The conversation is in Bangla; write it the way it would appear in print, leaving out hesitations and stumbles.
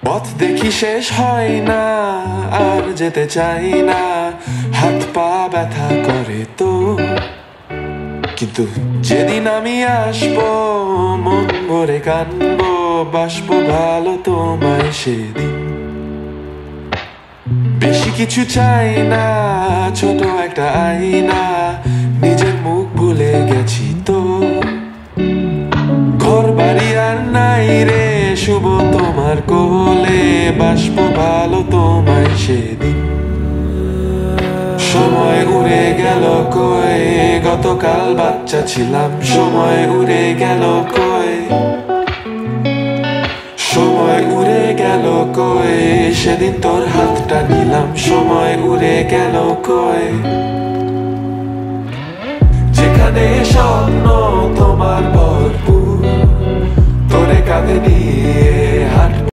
পথ দেখি শেষ হয় না, আর যেতে চাই না, হাত পা ব্যথা করে তো। কিন্তু যেদিন আমি আসবো, মন ভরে কানবো, বাসবো ভালো তোমায় সেদিন। বেশি কিছু চাই না, ছোট একটা আয়না, নিজের মুখ ভুলে গেছি তো। ঘর বাড়ি আর নাই রে, শুভ তোমার কোলে, বাসবো ভালো তোমায় সেদিন। সময় উড়ে গেল কই, গতকাল বাচ্চা ছিলাম, সময় উড়ে গেল কই। সময় উড়ে গেল কই, সেদিন তোর হাতটা নিলাম, সময় উড়ে গেল কই। যেখানে স্বপ্ন তোমার ভরপুর, তোরে কাঁধে নিয়ে হাঁটবো।